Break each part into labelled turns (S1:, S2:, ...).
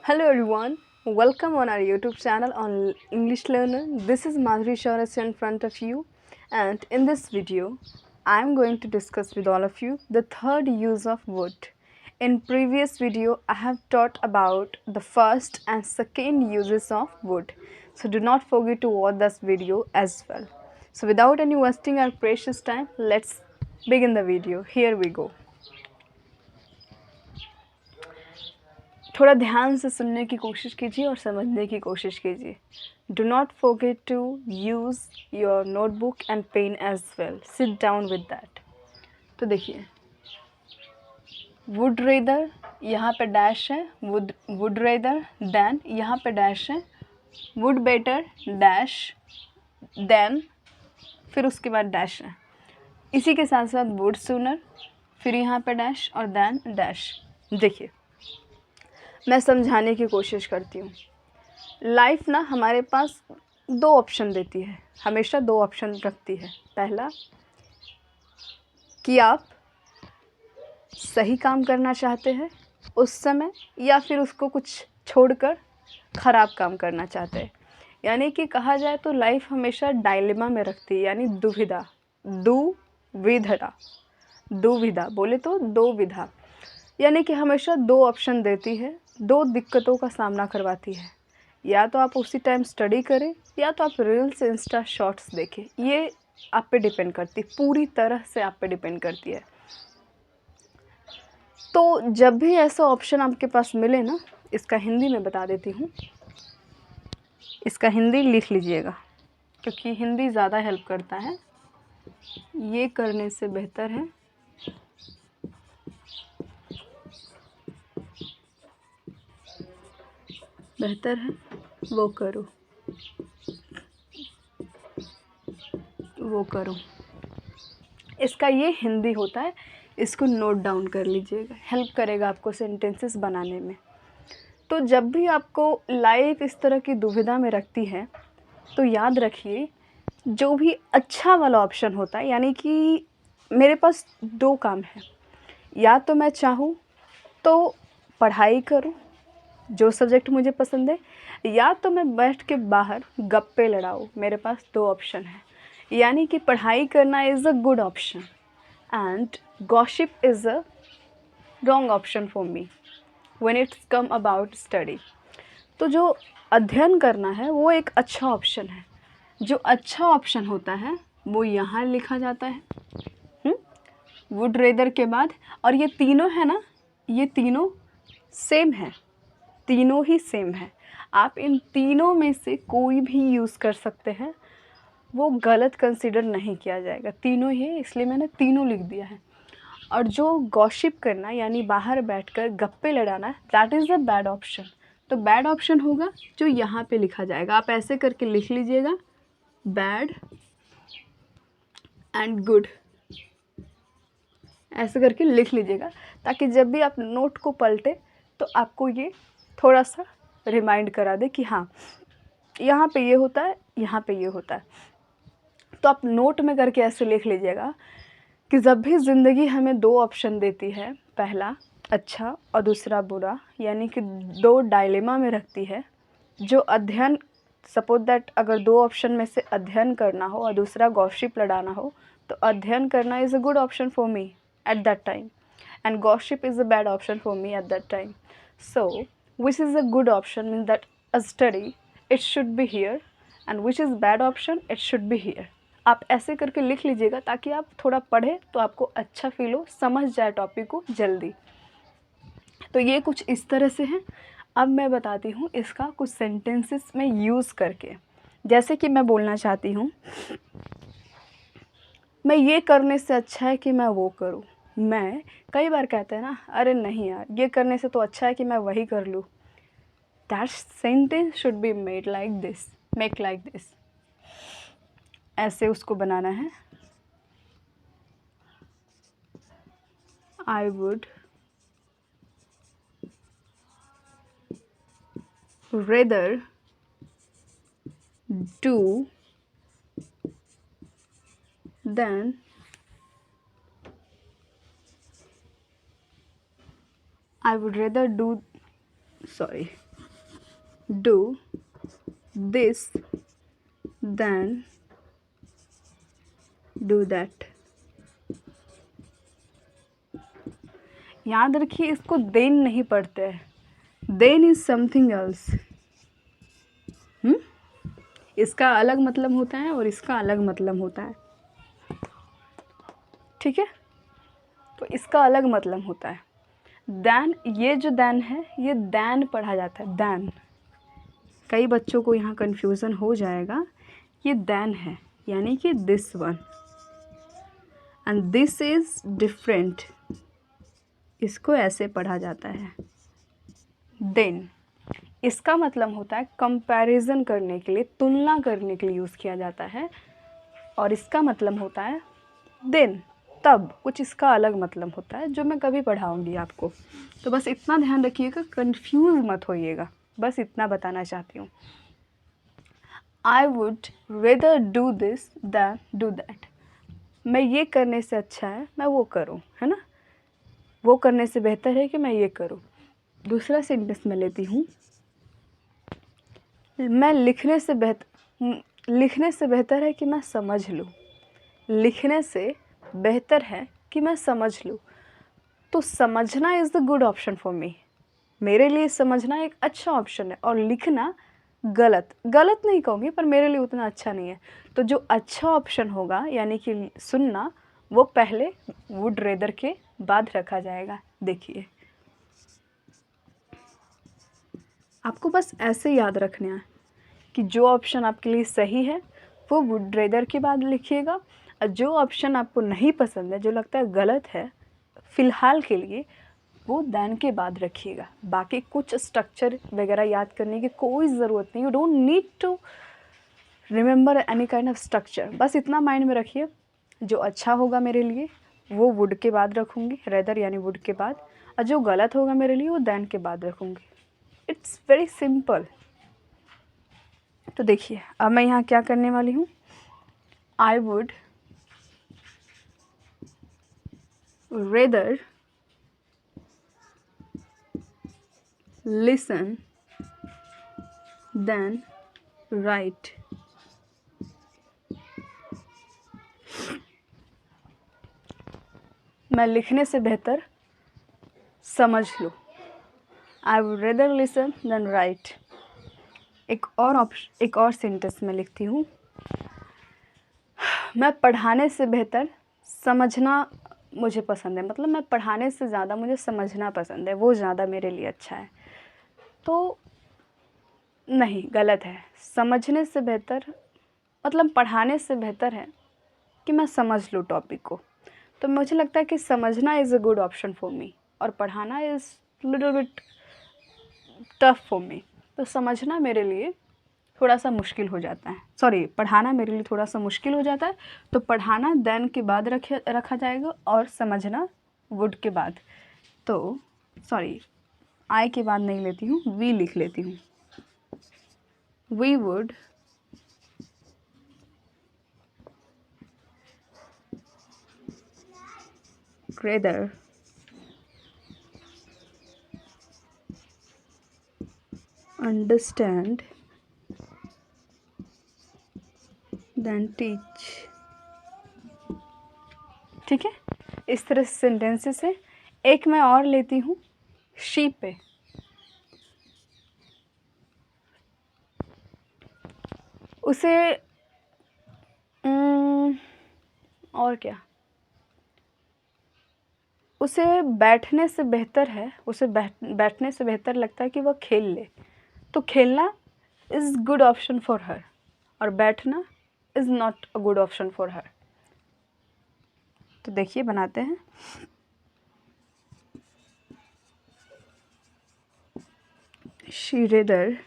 S1: Hello everyone, welcome on our YouTube channel on English Learner. This is Madhuri Shaurasya in front of you, and in this video I am going to discuss with all of you the third use of wood. In previous video I have taught about the first and second uses of wood. So do not forget to watch this video as well. So without any wasting our precious time, let's begin the video. Here we go. थोड़ा ध्यान से सुनने की कोशिश कीजिए और समझने की कोशिश कीजिए. Do not forget to use your notebook and pen as well. Sit down with that. तो देखिए, वुड रेदर यहाँ पे डैश है, वुड रेदर देन यहाँ पे डैश है, वुड बेटर डैश देन, फिर उसके बाद डैश है. इसी के साथ साथ वुड सूनर, फिर यहाँ पे डैश और देन डैश. देखिए, मैं समझाने की कोशिश करती हूँ. लाइफ ना हमारे पास दो ऑप्शन देती है, हमेशा दो ऑप्शन रखती है. पहला कि आप सही काम करना चाहते हैं उस समय, या फिर उसको कुछ छोड़कर ख़राब काम करना चाहते हैं. यानी कि कहा जाए तो लाइफ हमेशा डायलेमा में रखती है, यानी दुविधा. दुविधा बोले तो दो विधा, यानी कि हमेशा दो ऑप्शन देती है, दो दिक्कतों का सामना करवाती है. या तो आप उसी टाइम स्टडी करें, या तो आप रील्स इंस्टा शॉर्ट्स देखें. ये आप पे डिपेंड करती है, पूरी तरह से आप पे डिपेंड करती है. तो जब भी ऐसा ऑप्शन आपके पास मिले ना, इसका हिंदी में बता देती हूँ, इसका हिंदी लिख लीजिएगा क्योंकि हिंदी ज़्यादा हेल्प करता है. ये करने से बेहतर है वो करो, वो करो. इसका ये हिंदी होता है. इसको नोट डाउन कर लीजिएगा, हेल्प करेगा आपको सेंटेंसेस बनाने में. तो जब भी आपको लाइफ इस तरह की दुविधा में रखती है तो याद रखिए, जो भी अच्छा वाला ऑप्शन होता है, यानी कि मेरे पास दो काम है. या तो मैं चाहूँ तो पढ़ाई करूँ, जो सब्जेक्ट मुझे पसंद है, या तो मैं बैठ के बाहर गप्पे लड़ाऊँ. मेरे पास दो ऑप्शन है. यानी कि पढ़ाई करना is a good option and gossip is a wrong option for me when it's come about study. तो जो अध्ययन करना है वो एक अच्छा ऑप्शन है. जो अच्छा ऑप्शन होता है वो यहाँ लिखा जाता है वुड रेदर के बाद. और ये तीनों है ना, ये तीनों सेम है, तीनों ही सेम है. आप इन तीनों में से कोई भी यूज़ कर सकते हैं, वो गलत कंसिडर नहीं किया जाएगा. तीनों ही है, इसलिए मैंने तीनों लिख दिया है. और जो गॉसिप करना यानी बाहर बैठकर गप्पे लड़ाना, that is a bad option. तो बैड ऑप्शन होगा जो यहाँ पे लिखा जाएगा. आप ऐसे करके लिख लीजिएगा, बैड एंड गुड, ऐसे करके लिख लीजिएगा, ताकि जब भी आप नोट को पलटे तो आपको ये थोड़ा सा रिमाइंड करा दे कि हाँ, यहाँ पे ये होता है, यहाँ पे ये होता है. तो आप नोट में करके ऐसे लिख लीजिएगा कि जब भी ज़िंदगी हमें दो ऑप्शन देती है, पहला अच्छा और दूसरा बुरा, यानी कि दो डायलेमा में रखती है. जो अध्ययन, सपोज दैट अगर दो ऑप्शन में से अध्ययन करना हो और दूसरा गॉसिप लड़ाना हो, तो अध्ययन करना is a good option for me at that time and gossip is a bad option for me at that time. So which is a good option means that a study it should be here and which is bad option it should be here. आप ऐसे करके लिख लीजिएगा ताकि आप थोड़ा पढ़े तो आपको अच्छा फील हो, समझ जाए टॉपिक को जल्दी. तो ये कुछ इस तरह से है. अब मैं बताती हूँ इसका कुछ सेंटेंसेस में यूज़ करके. जैसे कि मैं बोलना चाहती हूँ, मैं ये करने से अच्छा है कि मैं वो करूँ. मैं कई बार कहते हैं ना, अरे नहीं यार, ये करने से तो अच्छा है कि मैं वही कर लूँ. That sentence should be made like this, make like this. ऐसे उसको बनाना है. I would rather do than I would rather do sorry, do this, then do that. याद रखिए, इसको देन नहीं पढ़ते हैं, देन इज समथिंग एल्स। इसका अलग मतलब होता है और इसका अलग मतलब होता है, ठीक है। तो इसका अलग मतलब होता है दैन। ये जो दैन है, ये दैन पढ़ा जाता है, दैन। कई बच्चों को यहाँ कन्फ्यूज़न हो जाएगा, ये दैन है यानी कि this one, and this is different, इसको ऐसे पढ़ा जाता है देन। इसका मतलब होता है कंपैरिजन करने के लिए, तुलना करने के लिए यूज़ किया जाता है, और इसका मतलब होता है देन, तब। कुछ इसका अलग मतलब होता है जो मैं कभी पढ़ाऊँगी आपको। तो बस इतना ध्यान रखिएगा, कंफ्यूज मत होइएगा, बस इतना बताना चाहती हूँ। I would rather do this than do that. मैं ये करने से अच्छा है मैं वो करूँ, है ना, वो करने से बेहतर है कि मैं ये करूँ। दूसरा सेंटेंस मैं लेती हूँ, मैं लिखने से बेहतर है कि मैं समझ लूँ। लिखने से बेहतर है कि मैं समझ लूँ। तो समझना is the good option for me. मेरे लिए समझना एक अच्छा ऑप्शन है, और लिखना गलत नहीं कहूँगी, पर मेरे लिए उतना अच्छा नहीं है। तो जो अच्छा ऑप्शन होगा यानी कि सुनना, वो पहले वुड रेदर के बाद रखा जाएगा। देखिए, आपको बस ऐसे याद रखना है कि जो ऑप्शन आपके लिए सही है वो वुड रेदर के बाद लिखिएगा, और जो ऑप्शन आपको नहीं पसंद है, जो लगता है गलत है फ़िलहाल के लिए, वो दैन के बाद रखिएगा। बाकी कुछ स्ट्रक्चर वगैरह याद करने की कोई ज़रूरत नहीं, you don't need to remember any kind of structure. बस इतना माइंड में रखिए, जो अच्छा होगा मेरे लिए वो वुड के बाद रखूँगी, रेदर यानी वुड के बाद, और जो गलत होगा मेरे लिए वो दैन के बाद रखूँगी। It's very simple. तो देखिए, अब मैं यहाँ क्या करने वाली हूँ, I would rather listen than write. मैं लिखने से बेहतर समझ लूँ। I would rather listen than write. एक और सेंटेंस में लिखती हूँ, मैं पढ़ाने से बेहतर समझना मुझे पसंद है। मतलब मैं पढ़ाने से ज़्यादा मुझे समझना पसंद है, वो ज़्यादा मेरे लिए अच्छा है। तो नहीं, गलत है। समझने से बेहतर, मतलब पढ़ाने से बेहतर है कि मैं समझ लूँ टॉपिक को। तो मुझे लगता है कि समझना is a good option for me, और पढ़ाना is little bit tough for me. तो समझना मेरे लिए थोड़ा सा मुश्किल हो जाता है, सॉरी, पढ़ाना मेरे लिए थोड़ा सा मुश्किल हो जाता है। तो पढ़ाना देन के बाद रखा जाएगा, और समझना वुड के बाद। तो सॉरी, आई के बाद नहीं लेती हूँ, वी लिख लेती हूँ। We would rather understand than teach। ठीक है, इस तरह से सेंटेंसेस है। एक मैं और लेती हूँ, शी पे। उसे और क्या, उसे बैठने से बेहतर है, उसे बैठने से बेहतर लगता है कि वह खेल ले। तो खेलना is good option for her, और बैठना is not a good option for her. तो देखिए, बनाते हैं। She rather,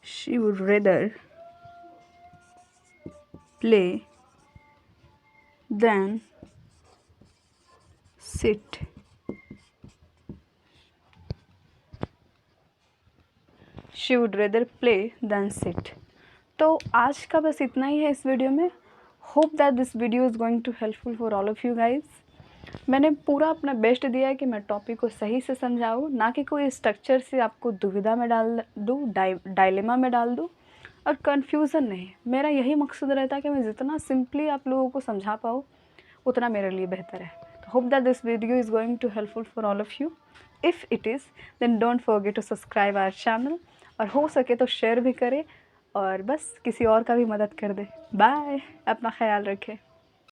S1: she would rather play than sit। she would rather play than sit। तो आज का बस इतना ही है इस वीडियो में। Hope that this video is going to helpful for all of you guys. मैंने पूरा अपना बेस्ट दिया है कि मैं टॉपिक को सही से समझाऊँ, ना कि कोई स्ट्रक्चर से आपको दुविधा में डाल दूँ, डायलेमा में डाल दूँ और कन्फ्यूज़न नहीं। मेरा यही मकसद रहता है कि मैं जितना सिंपली आप लोगों को समझा पाऊँ उतना मेरे लिए बेहतर है। Hope that this video is going to helpful for all of you. If it is then don't forget to subscribe our channel, और हो सके तो शेयर भी करें और बस किसी और का भी मदद कर दे। बाय, अपना ख्याल रखें।